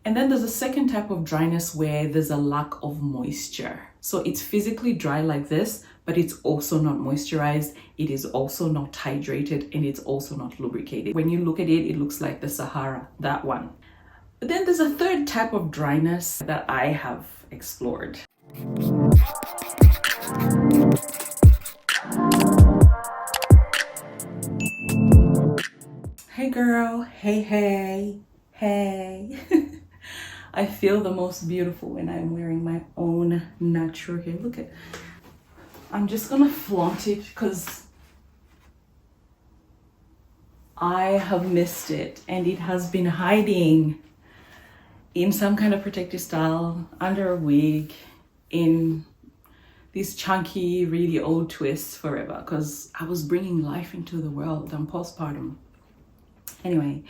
And then there's a second type of dryness where there's a lack of moisture. So it's physically dry like this, but it's also not moisturized. It is also not hydrated, and it's also not lubricated. When you look at it, it looks like the Sahara, that one. But then there's a third type of dryness that I have explored. Hey girl, hey. I feel the most beautiful when I'm wearing my own natural hair. Look at, I'm just gonna flaunt it because I have missed it and it has been hiding in some kind of protective style, under a wig, in these chunky, really old twists forever, because I was bringing life into the world. I'm postpartum. Anyway,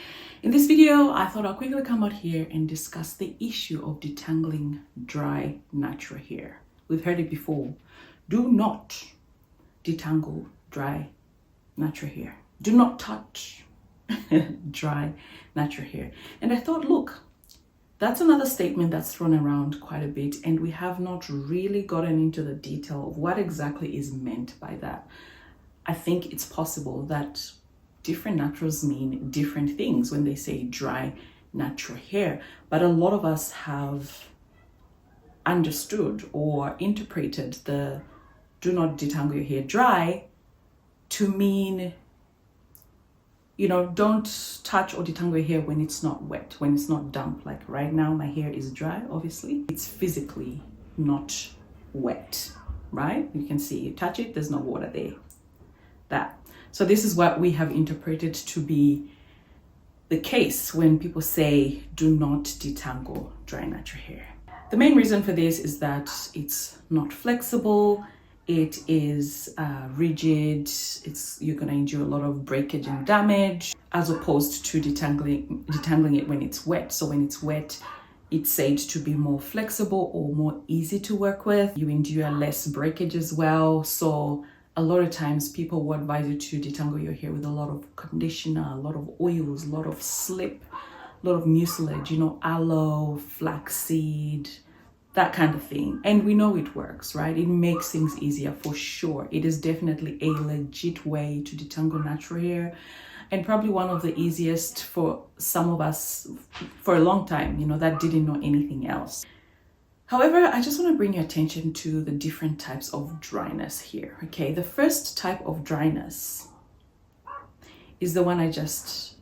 in this video, I thought I'll quickly come out here and discuss the issue of detangling dry, natural hair. We've heard it before. Do not detangle dry, natural hair. Do not touch dry, natural hair. And I thought, look, that's another statement that's thrown around quite a bit, and we have not really gotten into the detail of what exactly is meant by that. I think it's possible that different naturals mean different things when they say dry, natural hair, but a lot of us have understood or interpreted the do not detangle your hair dry to mean, you know, don't touch or detangle your hair when it's not wet, when it's not damp. Like right now, my hair is dry, obviously. It's physically not wet, right? You can see, you touch it, there's no water there. That. So this is what we have interpreted to be the case when people say, do not detangle dry, natural hair. The main reason for this is that it's not flexible. It is rigid. You're going to endure a lot of breakage and damage, as opposed to detangling it when it's wet. So when it's wet, it's said to be more flexible or more easy to work with. You endure less breakage as well. So a lot of times people will advise you to detangle your hair with a lot of conditioner, a lot of oils, a lot of slip, a lot of mucilage, you know, aloe, flaxseed, that kind of thing. And we know it works, right? It makes things easier for sure. It is definitely a legit way to detangle natural hair, and probably one of the easiest for some of us for a long time, you know, that didn't know anything else. However, I just want to bring your attention to the different types of dryness here, okay? The first type of dryness is the one I just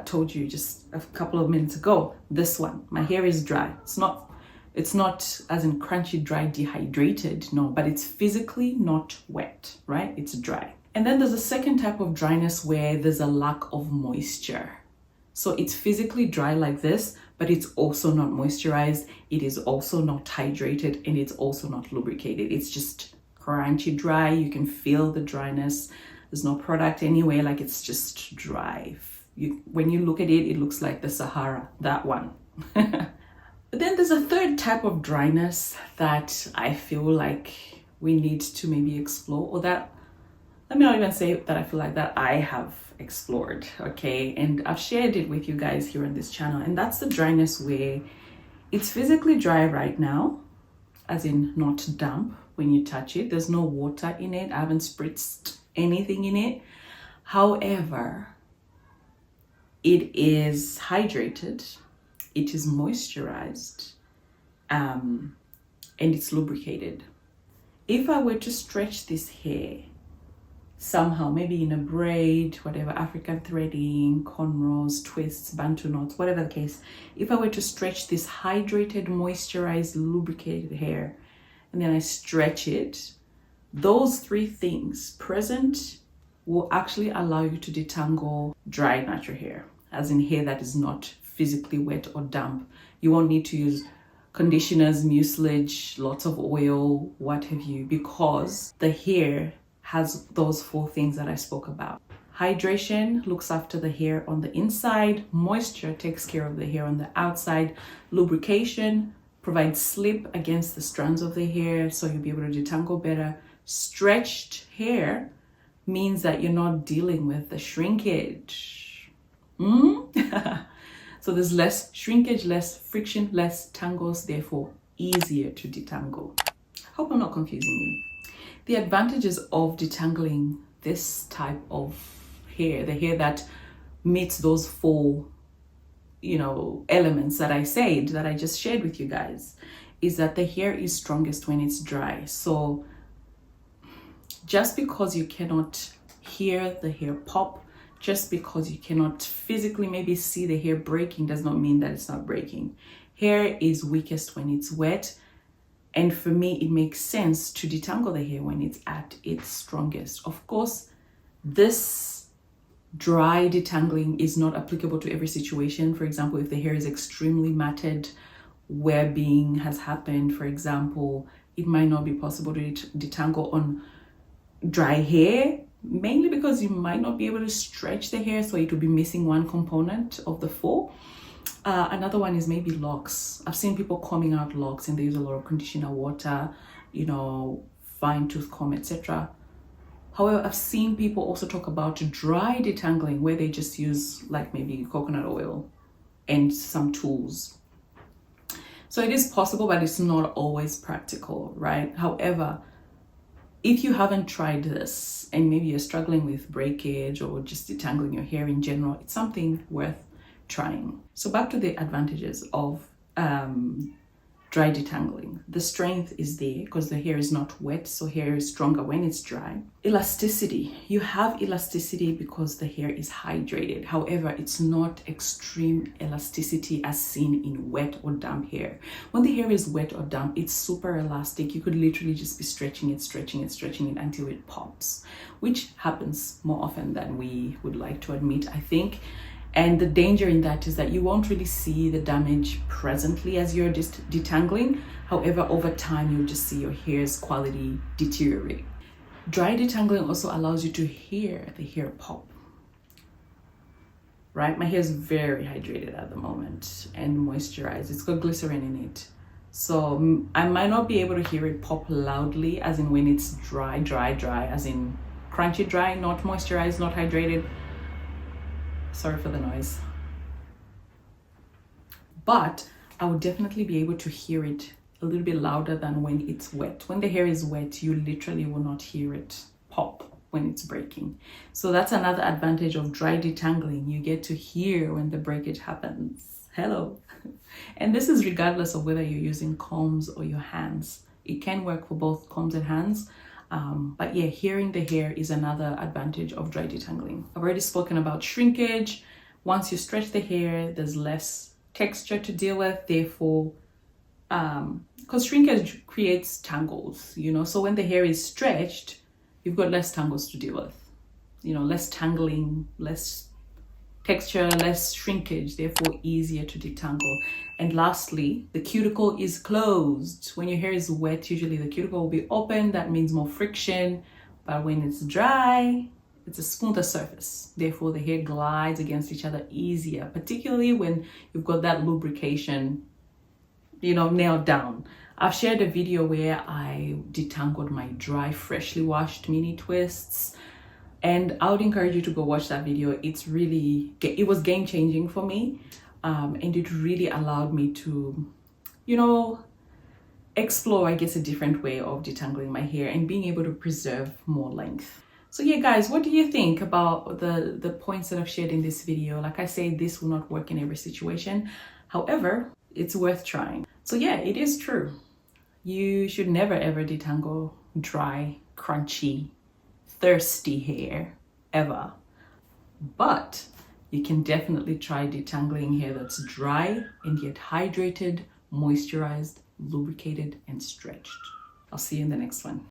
told you just a couple of minutes ago. This one, my hair is dry. It's not as in crunchy, dry, dehydrated, no, but it's physically not wet, right? It's dry. And then there's a second type of dryness where there's a lack of moisture. So it's physically dry like this, but it's also not moisturized. It is also not hydrated, and it's also not lubricated. It's just crunchy dry. You can feel the dryness. There's no product anyway, like it's just dry. When you look at it, it looks like the Sahara, that one. But then there's a third type of dryness that I feel like we need to maybe explore, or that, let me not even say that I feel like that I have explored, okay? And I've shared it with you guys here on this channel, and that's the dryness where it's physically dry right now, as in not damp when you touch it. There's no water in it. I haven't spritzed anything in it. However, it is hydrated, it is moisturized, and it's lubricated. If I were to stretch this hair somehow, maybe in a braid, whatever, African threading, cornrows, twists, bantu knots, whatever the case, if I were to stretch this hydrated, moisturized, lubricated hair, and then I stretch it, those three things present will actually allow you to detangle dry, natural hair, as in hair that is not physically wet or damp. You won't need to use conditioners, mucilage, lots of oil, what have you, because the hair has those four things that I spoke about. Hydration looks after the hair on the inside. Moisture takes care of the hair on the outside. Lubrication provides slip against the strands of the hair, so you'll be able to detangle better. Stretched hair means that you're not dealing with the shrinkage. So there's less shrinkage, less friction, less tangles, therefore easier to detangle. Hope I'm not confusing you. The advantages of detangling this type of hair, the hair that meets those four, elements that I said, that I just shared with you guys, is that the hair is strongest when it's dry. So just because you cannot hear the hair pop, just because you cannot physically maybe see the hair breaking, does not mean that it's not breaking. Hair is weakest when it's wet. And for me, it makes sense to detangle the hair when it's at its strongest. Of course, this dry detangling is not applicable to every situation. For example, if the hair is extremely matted, webbing has happened, for example, it might not be possible to detangle on dry hair, mainly because you might not be able to stretch the hair, so it will be missing one component of the four. Another one is maybe locks. I've seen people combing out locks and they use a lot of conditioner water, fine tooth comb, etc. However, I've seen people also talk about dry detangling, where they just use like maybe coconut oil and some tools. So it is possible, but it's not always practical, right? However, if you haven't tried this and maybe you're struggling with breakage or just detangling your hair in general, it's something worth trying. So back to the advantages of dry detangling. The strength is there because the hair is not wet, so hair is stronger when it's dry. Elasticity. You have elasticity because the hair is hydrated. However, it's not extreme elasticity as seen in wet or damp hair. When the hair is wet or damp, it's super elastic. You could literally just be stretching it until it pops, which happens more often than we would like to admit, I think. And the danger in that is that you won't really see the damage presently as you're just detangling. However, over time, you'll just see your hair's quality deteriorate. Dry detangling also allows you to hear the hair pop, right? My hair is very hydrated at the moment and moisturized. It's got glycerin in it. So I might not be able to hear it pop loudly, as in when it's dry, as in crunchy dry, not moisturized, not hydrated. Sorry for the noise. But I would definitely be able to hear it a little bit louder than when it's wet. When the hair is wet, you literally will not hear it pop when it's breaking. So that's another advantage of dry detangling. You get to hear when the breakage happens. Hello. And this is regardless of whether you're using combs or your hands. It can work for both combs and hands. But yeah, hearing the hair is another advantage of dry detangling. I've already spoken about shrinkage. Once you stretch the hair, there's less texture to deal with. Therefore, because shrinkage creates tangles, so when the hair is stretched, you've got less tangles to deal with. Less tangling, less texture, less shrinkage, therefore easier to detangle. And lastly, the cuticle is closed. When your hair is wet, usually the cuticle will be open. That means more friction. But when it's dry, it's a smoother surface. Therefore, the hair glides against each other easier, particularly when you've got that lubrication, nailed down. I've shared a video where I detangled my dry, freshly washed mini twists. And I would encourage you to go watch that video. It was game changing for me. And it really allowed me to, explore, I guess, a different way of detangling my hair and being able to preserve more length. So yeah, guys, what do you think about the points that I've shared in this video? Like I say, this will not work in every situation. However, it's worth trying. So yeah, it is true. You should never ever detangle dry, crunchy, thirsty hair ever, but you can definitely try detangling hair that's dry and yet hydrated, moisturized, lubricated, and stretched. I'll see you in the next one.